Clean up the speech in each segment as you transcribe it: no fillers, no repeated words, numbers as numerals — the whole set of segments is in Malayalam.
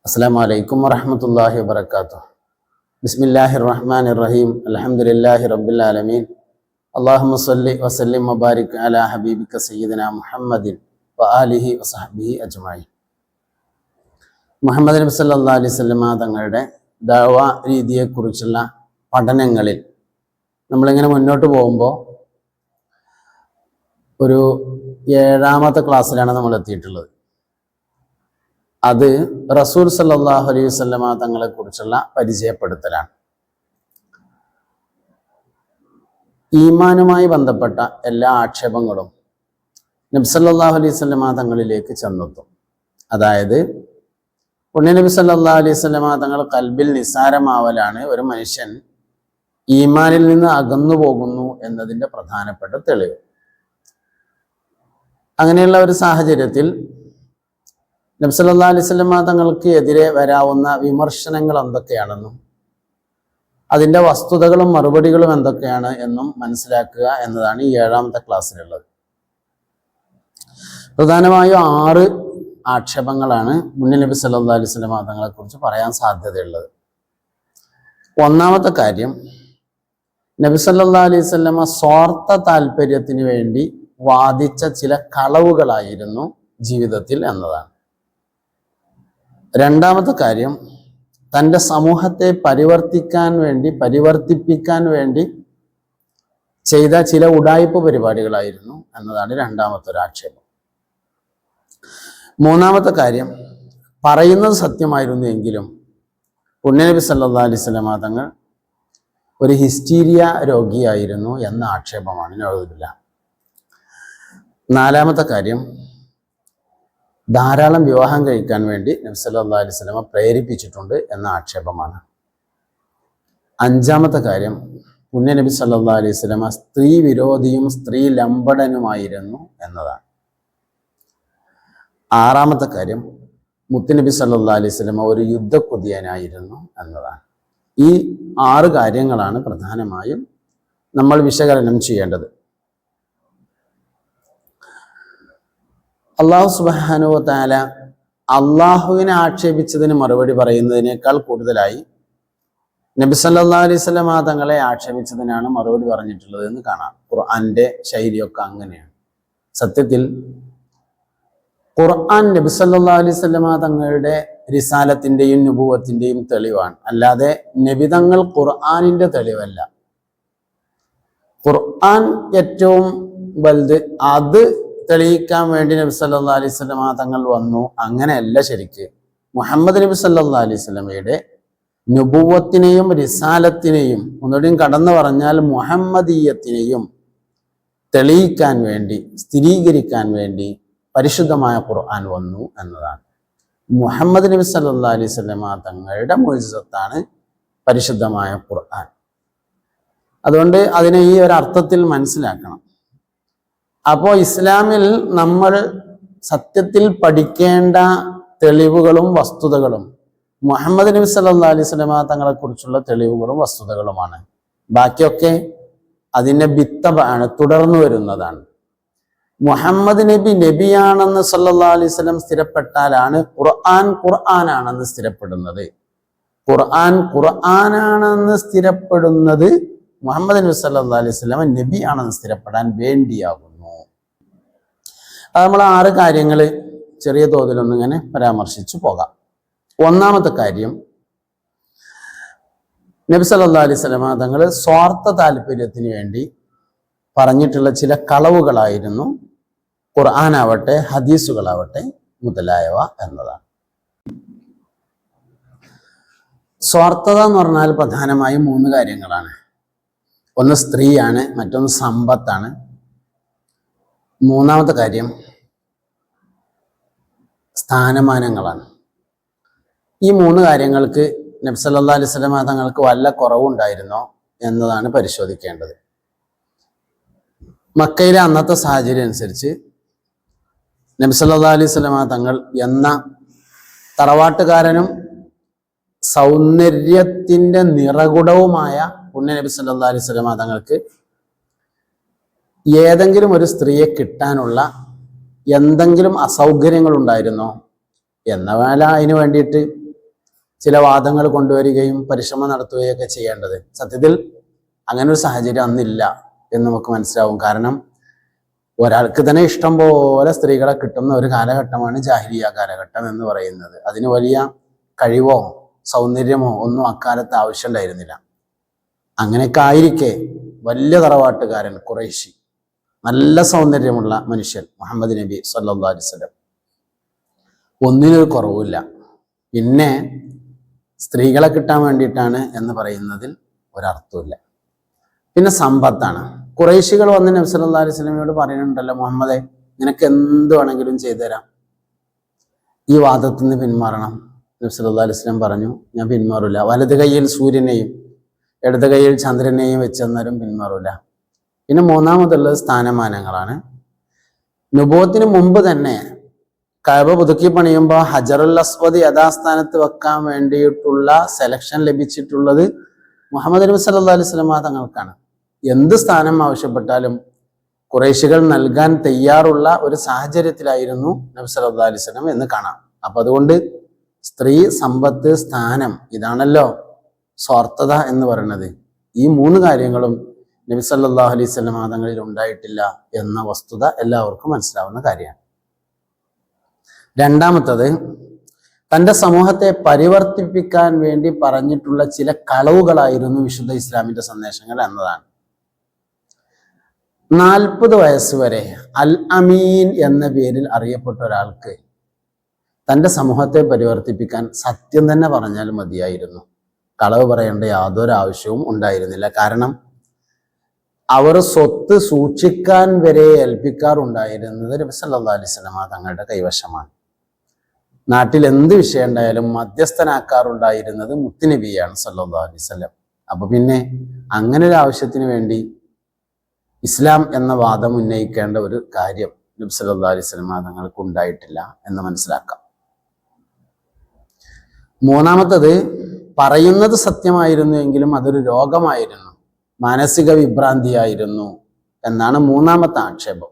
അസ്സലാമു അലൈക്കും വറഹ്മത്തുള്ളാഹി വബറകാതുഹു. ബിസ്മില്ലാഹിർ റഹ്മാനിർ റഹീം. അൽഹംദുലില്ലാഹി റബ്ബിൽ ആലമീൻ. അല്ലാഹുമ്മ സ്വല്ലി വസല്ലിം വബാരിക് അലാ ഹബീബിക സയ്യിദിനാ മുഹമ്മദിൻ വആലിഹി വസഹ്ബിഹി അജ്മഈൻ. മുഹമ്മദ് നബി സല്ലല്ലാഹു അലൈഹി വസല്ലമ തങ്ങളുടെ ദഅവ രീതിയെക്കുറിച്ചുള്ള പഠനങ്ങളിൽ നമ്മളിങ്ങനെ മുന്നോട്ട് പോകുമ്പോൾ ഒരു 7ാമത്തെ ക്ലാസ്സിലാണ് നമ്മൾ എത്തിയിട്ടുള്ളത്. അത് റസൂൽ സല്ലല്ലാഹു അലൈഹി വസല്ലമ തങ്ങളെ കുറിച്ചുള്ള പരിചയപ്പെടുത്തലാണ്. ഈമാനുമായി ബന്ധപ്പെട്ട എല്ലാ ആക്ഷേപങ്ങളും നബി സല്ലല്ലാഹു അലൈഹി വസല്ലമ തങ്ങളിലേക്ക് ചെന്നെത്തും. അതായത് നബി സല്ലല്ലാഹു അലൈഹി വസല്ലമ തങ്ങൾ കൽബിൽ നിസാരമാവലാണ് ഒരു മനുഷ്യൻ ഈമാനിൽ നിന്ന് അകന്നു പോകുന്നു എന്നതിൻ്റെ പ്രധാനപ്പെട്ട തെളിവ്. അങ്ങനെയുള്ള ഒരു സാഹചര്യത്തിൽ നബി സല്ലല്ലാഹു അലൈഹി വസല്ലമ തങ്ങൾക്ക് എതിരെ വരാവുന്ന വിമർശനങ്ങൾ എന്തൊക്കെയാണെന്നും അതിൻ്റെ വസ്തുതകളും മറുപടികളും എന്തൊക്കെയാണ് എന്നും മനസ്സിലാക്കുക എന്നതാണ് ഈ 7ാമത്തെ ക്ലാസ്സിലുള്ളത്. പ്രധാനമായും 6 ആക്ഷേപങ്ങളാണ് നബി സല്ലല്ലാഹു അലൈഹി വസല്ലമ തങ്ങളെ കുറിച്ച് പറയാൻ സാധ്യതയുള്ളത്. ഒന്നാമത്തെ കാര്യം, നബി സല്ലല്ലാഹു അലൈഹി വസല്ലമ സ്വാർത്ഥ താല്പര്യത്തിന് വേണ്ടി വാദിച്ച ചില കളവുകളായിരുന്നു ജീവിതത്തിൽ എന്നതാണ്. രണ്ടാമത്തെ കാര്യം, തൻ്റെ സമൂഹത്തെ പരിവർത്തിപ്പിക്കാൻ വേണ്ടി ചെയ്ത ചില ഉഡായിപ്പ് പരിപാടികളായിരുന്നു എന്നതാണ് രണ്ടാമത്തെ ഒരു ആക്ഷേപം. മൂന്നാമത്തെ കാര്യം, പറയുന്നത് സത്യമായിരുന്നു എങ്കിലും നബി സല്ലല്ലാഹു അലൈഹി വസല്ലമ തങ്ങൾ ഒരു ഹിസ്റ്റീരിയ രോഗിയായിരുന്നു എന്ന ആക്ഷേപമാണ്. നഅൂദുബില്ലാ. നാലാമത്തെ കാര്യം, ധാരാളം വിവാഹം കഴിക്കാൻ വേണ്ടി നബി സല്ലല്ലാഹു അലൈഹി വസല്ലമ പ്രേരിപ്പിച്ചിട്ടുണ്ട് എന്ന ആക്ഷേപമാണ്. അഞ്ചാമത്തെ കാര്യം, നബി സല്ലല്ലാഹു അലൈഹി വസല്ലമ സ്ത്രീ വിരോധിയും സ്ത്രീ ലംബടനുമായിരുന്നു എന്നതാണ്. ആറാമത്തെ കാര്യം, മുത്തുനബി സല്ലല്ലാഹു അലൈഹി വസല്ലമ ഒരു യുദ്ധക്കുതിയനായിരുന്നു എന്നതാണ്. ഈ 6 കാര്യങ്ങളാണ് പ്രധാനമായും നമ്മൾ വിശകലനം ചെയ്യേണ്ടത്. അല്ലാഹു സുബ്ഹാനഹു വ തആല അള്ളാഹുവിനെ ആക്ഷേപിച്ചതിന് മറുപടി പറയുന്നതിനേക്കാൾ കൂടുതലായി നബി സല്ലല്ലാഹു അലൈഹി വസല്ലമ തങ്ങളെ ആക്ഷേപിച്ചതിനാണ് മറുപടി പറഞ്ഞിട്ടുള്ളത് എന്ന് കാണാം. ഖുർആന്റെ ശൈലിയൊക്കെ അങ്ങനെയാണ്. സത്യത്തിൽ ഖുർആൻ നബി സല്ലല്ലാഹു അലൈഹി വസല്ലമ തങ്ങളുടെ റിസാലത്തിന്റെയും നുബുവത്തിന്റെയും തെളിവാണ്, അല്ലാതെ നബി തങ്ങൾ ഖുർആനിന്റെ തെളിവല്ല. ഖുർആൻ ഏറ്റവും വലുത്, അത് തെളിയിക്കാൻ വേണ്ടി നബി സല്ലല്ലാഹു അലൈഹി വസല്ലമ തങ്ങൾ വന്നു. അങ്ങനെയല്ല. ശരിക്ക് മുഹമ്മദ് നബി സല്ലല്ലാഹു അലൈഹി വസല്ലമയുടെ നുബുവത്തിനെയും റിസാലത്തിനെയും, ഒന്നുകൂടിയും കടന്നു പറഞ്ഞാൽ മുഹമ്മദീയത്തിനെയും തെളിയിക്കാൻ വേണ്ടി, സ്ഥിരീകരിക്കാൻ വേണ്ടി പരിശുദ്ധമായ ഖുർആൻ വന്നു എന്നതാണ്. മുഹമ്മദ് നബി സല്ലല്ലാഹു അലൈഹി വസല്ലമ തങ്ങളുടെ മുഅ്ജിസത്താണ് പരിശുദ്ധമായ ഖുർആൻ. അതുകൊണ്ട് അതിനെ ഈ ഒരു അർത്ഥത്തിൽ മനസ്സിലാക്കണം. അപ്പോൾ ഇസ്ലാമിൽ നമ്മൾ സത്യത്തിൽ പഠിക്കേണ്ട തെളിവുകളും വസ്തുതകളും മുഹമ്മദ് നബി സല്ലല്ലാഹു അലൈഹി വസല്ലമ തങ്ങളെ കുറിച്ചുള്ള തെളിവുകളും വസ്തുതകളുമാണ്. ബാക്കിയൊക്കെ അതിൻ്റെ ബിത്തബാണ്, തുടർന്നു വരുന്നതാണ്. മുഹമ്മദ് നബി നബിയാണെന്ന് സല്ലല്ലാഹു അലൈഹി വസല്ലം സ്ഥിരപ്പെട്ടാലാണ് ഖുർആനാണെന്ന് സ്ഥിരപ്പെടുന്നത്. ഖുർആനാണെന്ന് സ്ഥിരപ്പെടുന്നത് മുഹമ്മദ് നബി സല്ലല്ലാഹു അലൈഹി വസല്ലം നബിയാണെന്ന് സ്ഥിരപ്പെടാൻ വേണ്ടിയാകുന്നു. അത് നമ്മൾ 6 കാര്യങ്ങൾ ചെറിയ തോതിലൊന്നിങ്ങനെ പരാമർശിച്ചു പോകാം. ഒന്നാമത്തെ കാര്യം, നബി സല്ലല്ലാഹു അലൈഹി വസല്ലമ തങ്ങൾ സ്വാർത്ഥ താല്പര്യത്തിന് വേണ്ടി പറഞ്ഞിട്ടുള്ള ചില കളവുകളായിരുന്നു ഖുർആനാവട്ടെ ഹദീസുകളാവട്ടെ മുതലായവ എന്നതാണ്. സ്വാർത്ഥത എന്ന് പറഞ്ഞാൽ പ്രധാനമായും 3 കാര്യങ്ങളാണ്. ഒന്ന് സ്ത്രീയാണ്, മറ്റൊന്ന് സമ്പത്താണ്, മൂന്നാമത്തെ കാര്യം സ്ഥാനമാനങ്ങളാണ്. ഈ 3 കാര്യങ്ങൾക്ക് നബി സല്ലല്ലാഹു അലൈഹി വസല്ലമ തങ്ങൾക്ക് വല്ല കുറവുണ്ടായിരുന്നോ എന്നതാണ് പരിശോധിക്കേണ്ടത്. മക്കയിലെ അന്നത്തെ സാഹചര്യം അനുസരിച്ച് നബി സല്ലല്ലാഹു അലൈഹി വസല്ലമ തങ്ങൾ എന്ന തറവാട്ടുകാരനും സൗന്ദര്യത്തിൻ്റെ നിറകുടവുമായ നബി സല്ലല്ലാഹു അലൈഹി വസല്ലമ തങ്ങൾക്ക് ഏതെങ്കിലും ഒരു സ്ത്രീയെ കിട്ടാനുള്ള എന്തെങ്കിലും അസൗകര്യങ്ങൾ ഉണ്ടായിരുന്നോ എന്ന വേല അതിന് വേണ്ടിയിട്ട് ചില വാദങ്ങൾ കൊണ്ടുവരികയും പരിശ്രമം നടത്തുകയൊക്കെ ചെയ്യേണ്ടത്. സത്യത്തിൽ അങ്ങനെ ഒരു സാഹചര്യം അന്നില്ല എന്ന് നമുക്ക് മനസ്സിലാവും. കാരണം ഒരാൾക്ക് തന്നെ ഇഷ്ടം പോലെ സ്ത്രീകളെ കിട്ടുന്ന ഒരു കാലഘട്ടമാണ് ജാഹിലിയ്യ കാലഘട്ടം എന്ന് പറയുന്നത്. അതിന് വലിയ കഴിവോ സൗന്ദര്യമോ ഒന്നും അക്കാലത്ത് ആവശ്യമുണ്ടായിരുന്നില്ല. അങ്ങനെയൊക്കെ ആയിരിക്കെ വലിയ തറവാട്ടുകാരൻ ഖുറൈശി, നല്ല സൗന്ദര്യമുള്ള മനുഷ്യൻ മുഹമ്മദ് നബി സല്ലല്ലാഹു അലൈഹി വസല്ലം, ഒന്നിനൊരു കുറവില്ല. പിന്നെ സ്ത്രീകളെ കിട്ടാൻ വേണ്ടിയിട്ടാണ് എന്ന് പറയുന്നതിൽ ഒരർത്ഥമില്ല. പിന്നെ സമ്പത്താണ്. ഖുറൈശികൾ വന്ന് നബി സല്ലല്ലാഹു അലൈഹി വസല്ലമയോട് പറയുന്നുണ്ടല്ലോ, മുഹമ്മദെ നിനക്ക് എന്ത് വേണമെങ്കിലും ചെയ്തു തരാം, ഈ വാദത്തിൽ നിന്ന് പിന്മാറണം. നബി സല്ലല്ലാഹു അലൈഹി വസല്ലം പറഞ്ഞു, ഞാൻ പിന്മാറില്ല. വലത് കൈയിൽ സൂര്യനെയും ഇടത് കൈയിൽ ചന്ദ്രനെയും വെച്ചെന്നാലും പിന്മാറില്ല. പിന്നെ മൂന്നാമതുള്ളത് സ്ഥാനമാനങ്ങളാണ്. നുബുവത്തിന് മുമ്പ് തന്നെ കഅബ പുതുക്കി പണിയുമ്പോൾ ഹജറുൽ അസ്വദ് യഥാസ്ഥാനത്ത് വെക്കാൻ വേണ്ടിയിട്ടുള്ള സെലക്ഷൻ ലഭിച്ചിട്ടുള്ളത് മുഹമ്മദ് നബി സല്ലല്ലാഹു അലൈഹി വസല്ലം തങ്ങൾക്കാണ്. എന്ത് സ്ഥാനം ആവശ്യപ്പെട്ടാലും ഖുറൈശികൾ നൽകാൻ തയ്യാറുള്ള ഒരു സാഹചര്യത്തിലായിരുന്നു നബി സല്ലല്ലാഹു അലൈഹി വസല്ലം എന്ന് കാണാം. അപ്പൊ അതുകൊണ്ട് സ്ത്രീ, സമ്പത്ത്, സ്ഥാനം, ഇതാണല്ലോ സ്വാർത്ഥത എന്ന് പറയുന്നത്. ഈ മൂന്ന് കാര്യങ്ങളും നബി സല്ലല്ലാഹു അലൈഹി വസല്ലം തങ്ങളിൽ ഉണ്ടായിട്ടില്ല എന്ന വസ്തുത എല്ലാവർക്കും മനസ്സിലാവുന്ന കാര്യമാണ്. രണ്ടാമത്തത്, തൻ്റെ സമൂഹത്തെ പരിവർത്തിപ്പിക്കാൻ വേണ്ടി പറഞ്ഞിട്ടുള്ള ചില കളവുകളായിരുന്നു വിശുദ്ധ ഇസ്ലാമിന്റെ സന്ദേശങ്ങൾ എന്നതാണ്. 40 വയസ്സ് വരെ അൽ അമീൻ എന്ന പേരിൽ അറിയപ്പെട്ട ഒരാൾക്ക് തൻ്റെ സമൂഹത്തെ പരിവർത്തിപ്പിക്കാൻ സത്യം തന്നെ പറഞ്ഞാൽ മതിയായിരുന്നു. കളവ് പറയേണ്ട യാതൊരു ആവശ്യവും ഉണ്ടായിരുന്നില്ല. കാരണം അവർ സ്വത്ത് സൂക്ഷിക്കാൻ വരെ ഏൽപ്പിക്കാറുണ്ടായിരുന്നത് നബി സല്ലല്ലാഹു അലൈഹി വസല്ലം തങ്ങളുടെ കൈവശമാണ്. നാട്ടിൽ എന്ത് വിഷയം ഉണ്ടായാലും മധ്യസ്ഥനാക്കാറുണ്ടായിരുന്നത് മുത്തുനബിയാണ് സല്ലല്ലാഹു അലൈഹി വസല്ലം. അപ്പൊ പിന്നെ അങ്ങനെ ഒരു ആവശ്യത്തിന് വേണ്ടി ഇസ്ലാം എന്ന വാദം ഉന്നയിക്കേണ്ട ഒരു കാര്യം നബി സല്ലല്ലാഹു അലൈഹി വസല്ലം തങ്ങൾക്ക് ഉണ്ടായിട്ടില്ല എന്ന് മനസ്സിലാക്കാം. മൂന്നാമത്തത്, പറയുന്നത് സത്യമായിരുന്നു എങ്കിലും അതൊരു രോഗമായിരുന്നു, മാനസിക വിഭ്രാന്തിയായിരുന്നു എന്നാണ് മൂന്നാമത്തെ ആക്ഷേപം.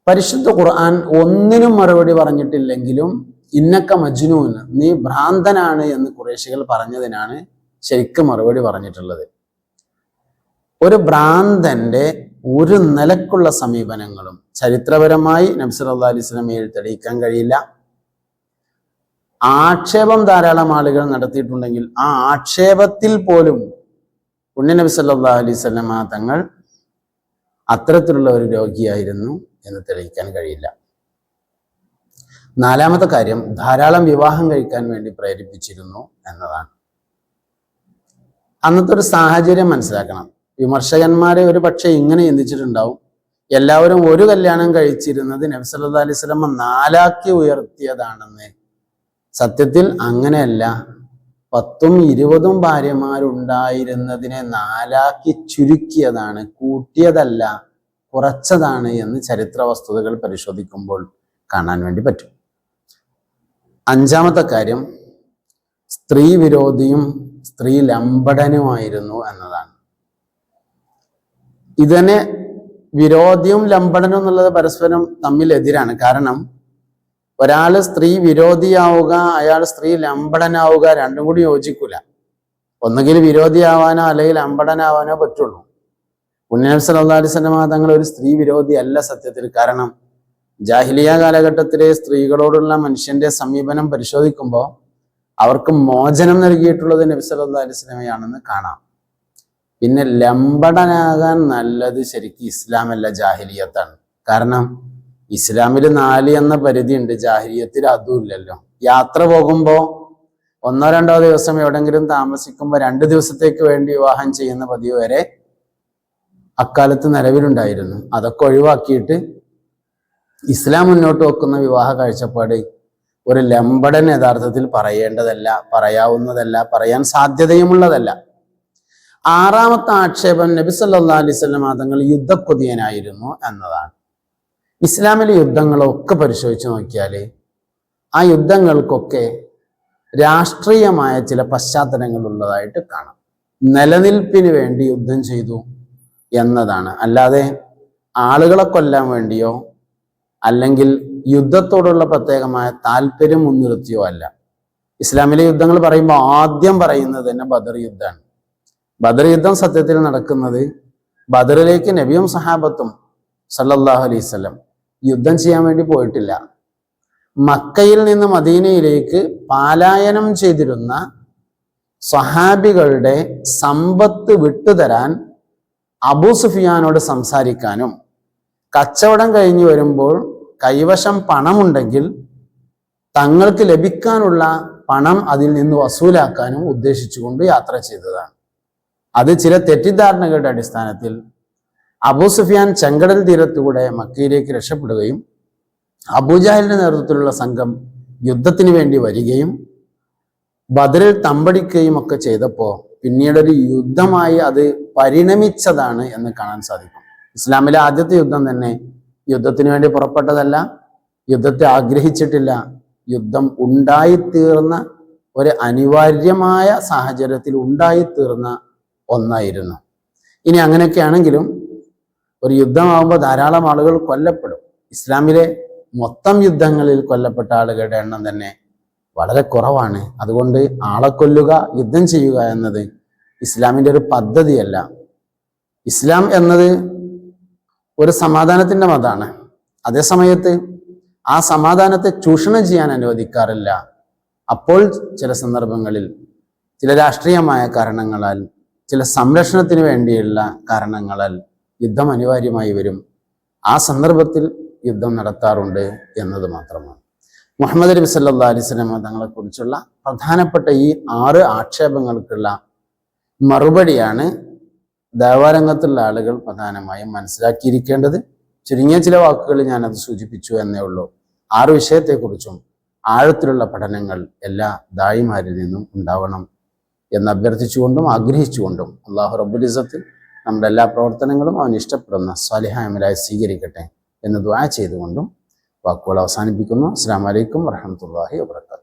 പരിശുദ്ധ ഖുർആൻ ഒന്നിനും മറുപടി പറഞ്ഞിട്ടില്ലെങ്കിലും ഇന്നക്ക മജ്നൂൻ, നീ ഭ്രാന്തനാണ് എന്ന് ഖുറൈശികൾ പറഞ്ഞതിനാണ് ശരിക്കും മറുപടി പറഞ്ഞിട്ടുള്ളത്. ഒരു ഭ്രാന്തന്റെ ഒരു നിലക്കുള്ള സമീപനങ്ങളും ചരിത്രപരമായി നബി സല്ലല്ലാഹു അലൈഹി വസല്ലമയിൽ തെളിയിക്കാൻ കഴിയില്ല. ആക്ഷേപം ധാരാളം ആളുകൾ നടത്തിയിട്ടുണ്ടെങ്കിൽ ആ ആക്ഷേപത്തിൽ പോലും പുണ്യ നബി സല്ലല്ലാഹു അലൈഹി വസല്ലമ തങ്ങൾ അത്തരത്തിലുള്ള ഒരു രോഗിയായിരുന്നു എന്ന് തെളിയിക്കാൻ കഴിയില്ല. നാലാമത്തെ കാര്യം, ധാരാളം വിവാഹം കഴിക്കാൻ വേണ്ടി പ്രേരിപ്പിച്ചിരുന്നു എന്നതാണ്. അന്നത്തെ ഒരു സാഹചര്യം മനസ്സിലാക്കണം. വിമർശകന്മാരെ ഒരു പക്ഷേ ഇങ്ങനെ ചിന്തിച്ചിട്ടുണ്ടാവും, എല്ലാവരും ഒരു കല്യാണം കഴിച്ചിരുന്നത് നബി സല്ലല്ലാഹു അലൈഹി വസല്ലമ 4 ഉയർത്തിയതാണെന്ന്. സത്യത്തിൽ അങ്ങനെയല്ല. 10ഉം 20ഉം ഭാര്യമാരുണ്ടായിരുന്നതിനെ 4 ചുരുക്കിയതാണ്, കൂട്ടിയതല്ല, കുറച്ചതാണ് എന്ന് ചരിത്ര വസ്തുതകൾ പരിശോധിക്കുമ്പോൾ കാണാൻ വേണ്ടി പറ്റും. അഞ്ചാമത്തെ കാര്യം, സ്ത്രീ വിരോധിയും സ്ത്രീ ലംബടനുമായിരുന്നു എന്നതാണ്. ഇതിനെ വിരോധിയും ലംബടനും എന്നുള്ളത് പരസ്പരം തമ്മിൽ എതിരാണ്. കാരണം ഒരാൾ സ്ത്രീ വിരോധിയാവുക, അയാൾ സ്ത്രീ ലംബടനാവുക, രണ്ടും കൂടി യോജിക്കൂല. ഒന്നുകിൽ വിരോധിയാവാനോ അല്ലെങ്കിൽ ലംബടനാവാനോ പറ്റുള്ളൂ. പുണ്യ നബി സല്ലല്ലാഹു അലൈഹി വസല്ലം തങ്ങൾ ഒരു സ്ത്രീ വിരോധി അല്ല സത്യത്തിൽ. കാരണം ജാഹിലിയ കാലഘട്ടത്തിലെ സ്ത്രീകളോടുള്ള മനുഷ്യന്റെ സമീപനം പരിശോധിക്കുമ്പോൾ അവർക്ക് മോചനം നൽകിയിട്ടുള്ളത് നബി സല്ലല്ലാഹു അലൈഹി വസല്ലമയാണെന്ന് കാണാം. പിന്നെ ലംബടനാകാൻ നല്ലത് ശരിക്കും ഇസ്ലാമല്ല, ജാഹിലിയത്താണ്. കാരണം ഇസ്ലാമിൽ 4 എന്ന പരിധി ഉണ്ട്, ജാഹിലിയത്തിൽ അതും ഇല്ലല്ലോ. യാത്ര പോകുമ്പോൾ 1 or 2 ദിവസം എവിടെങ്കിലും താമസിക്കുമ്പോൾ 2 ദിവസത്തേക്ക് വേണ്ടി വിവാഹം ചെയ്യുന്ന പതിവ് വരെ അക്കാലത്ത് നിലവിലുണ്ടായിരുന്നു. അതൊക്കെ ഒഴിവാക്കിയിട്ട് ഇസ്ലാം മുന്നോട്ട് വെക്കുന്ന വിവാഹ കാഴ്ചപ്പാട് ഒരു ലംബടൻ യഥാർത്ഥത്തിൽ പറയേണ്ടതല്ല, പറയാവുന്നതല്ല, പറയാൻ സാധ്യതയുമുള്ളതല്ല. ആറാമത്തെ ആക്ഷേപം, നബി സല്ലല്ലാഹു അലൈഹി വസല്ലം തങ്ങൾ യുദ്ധക്കൊതിയനായിരുന്നു എന്നതാണ്. ഇസ്ലാമിലെ യുദ്ധങ്ങളൊക്കെ പരിശോധിച്ച് നോക്കിയാൽ ആ യുദ്ധങ്ങൾക്കൊക്കെ രാഷ്ട്രീയമായ ചില പശ്ചാത്തലങ്ങൾ ഉള്ളതായിട്ട് കാണാം. നിലനിൽപ്പിന് വേണ്ടി യുദ്ധം ചെയ്തു എന്നതാണ്, അല്ലാതെ ആളുകളെ കൊല്ലാൻ വേണ്ടിയോ അല്ലെങ്കിൽ യുദ്ധത്തോടുള്ള പ്രത്യേകമായ താല്പര്യം മുൻനിർത്തിയോ അല്ല. ഇസ്ലാമിലെ യുദ്ധങ്ങൾ പറയുമ്പോൾ ആദ്യം പറയുന്നത് തന്നെ ബദർ യുദ്ധമാണ്. ബദർ യുദ്ധം സത്യത്തിൽ നടക്കുന്നത് ബദറിലേക്ക് നബിയും സഹാബത്തും സല്ലല്ലാഹു അലൈഹി വസല്ലം യുദ്ധം ചെയ്യാൻ വേണ്ടി പോയിട്ടില്ല. മക്കയിൽ നിന്ന് മദീനയിലേക്ക് പാലായനം ചെയ്തിരുന്ന സ്വഹാബികളുടെ സമ്പത്ത് വിട്ടുതരാൻ അബൂ സുഫിയാനോട് സംസാരിക്കാനും കച്ചവടം കഴിഞ്ഞു വരുമ്പോൾ കൈവശം പണമുണ്ടെങ്കിൽ തങ്ങൾക്ക് ലഭിക്കാനുള്ള പണം അതിൽ നിന്ന് വസൂലാക്കാനും ഉദ്ദേശിച്ചുകൊണ്ട് യാത്ര ചെയ്തതാണ്. അത് ചില തെറ്റിദ്ധാരണകളുടെ അടിസ്ഥാനത്തിൽ അബൂ സുഫിയാൻ ചെങ്കടൽ തീരത്തുകൂടെ മക്കയിലേക്ക് രക്ഷപ്പെടുകയും അബൂജഹലിന്റെ നേതൃത്വത്തിലുള്ള സംഘം യുദ്ധത്തിന് വേണ്ടി വരികയും ബദറിൽ തമ്പടിക്കുകയും ഒക്കെ ചെയ്തപ്പോൾ പിന്നീടൊരു യുദ്ധമായി അത് പരിണമിച്ചതാണ് എന്ന് കാണാൻ സാധിക്കും. ഇസ്ലാമിലെ ആദ്യത്തെ യുദ്ധം തന്നെ യുദ്ധത്തിന് വേണ്ടി പുറപ്പെട്ടതല്ല, യുദ്ധത്തെ ആഗ്രഹിച്ചിട്ടില്ല, യുദ്ധം ഉണ്ടായിത്തീർന്ന ഒരു അനിവാര്യമായ സാഹചര്യത്തിൽ ഉണ്ടായിത്തീർന്ന ഒന്നായിരുന്നു. ഇനി അങ്ങനെയൊക്കെ ആണെങ്കിലും ഒരു യുദ്ധമാകുമ്പോൾ ധാരാളം ആളുകൾ കൊല്ലപ്പെടും. ഇസ്ലാമിലെ മൊത്തം യുദ്ധങ്ങളിൽ കൊല്ലപ്പെട്ട ആളുകളുടെ എണ്ണം തന്നെ വളരെ കുറവാണ്. അതുകൊണ്ട് ആളെ കൊല്ലുക, യുദ്ധം ചെയ്യുക എന്നത് ഇസ്ലാമിൻ്റെ ഒരു പദ്ധതിയല്ല. ഇസ്ലാം എന്നത് ഒരു സമാധാനത്തിൻ്റെ മതമാണ്. അതേസമയത്ത് ആ സമാധാനത്തെ ചൂഷണം ചെയ്യാൻ അനുവദിക്കാറില്ല. അപ്പോൾ ചില സന്ദർഭങ്ങളിൽ ചില രാഷ്ട്രീയമായ കാരണങ്ങളാൽ, ചില സംരക്ഷണത്തിന് വേണ്ടിയുള്ള കാരണങ്ങളാൽ യുദ്ധം അനിവാര്യമായി വരും. ആ സന്ദർഭത്തിൽ യുദ്ധം നടത്താറുണ്ട് എന്നത് മാത്രമാണ്. മുഹമ്മദ് നബി സല്ലല്ലാഹു അലൈഹി വസല്ലം തങ്ങളെ കുറിച്ചുള്ള പ്രധാനപ്പെട്ട ഈ 6 ആക്ഷേപങ്ങൾക്കുള്ള മറുപടിയാണ് ദേവാരംഗത്തുള്ള ആളുകൾ പ്രധാനമായും മനസ്സിലാക്കിയിരിക്കേണ്ടത്. ചുരുങ്ങിയ ചില വാക്കുകൾ ഞാനത് സൂചിപ്പിച്ചു എന്നേ ഉള്ളൂ. 6 വിഷയത്തെക്കുറിച്ചും ആഴത്തിലുള്ള പഠനങ്ങൾ എല്ലാ ദായിമാരിൽ നിന്നും ഉണ്ടാവണം എന്ന് അഭ്യർത്ഥിച്ചുകൊണ്ടും ആഗ്രഹിച്ചുകൊണ്ടും അല്ലാഹു റബ്ബുൽ ഇസ്സത്ത് നമ്മുടെ എല്ലാ പ്രവർത്തനങ്ങളും അവൻ ഇഷ്ടപ്പെടുന്ന സ്വാലിഹായ അമലായി സ്വീകരിക്കട്ടെ എന്ന് ദുആ ചെയ്തുകൊണ്ടും വാക്കുകൾ അവസാനിപ്പിക്കുന്നു. അസ്സലാമു അലൈക്കും വറഹ്മത്തുള്ളാഹി വബറകാതുഹു.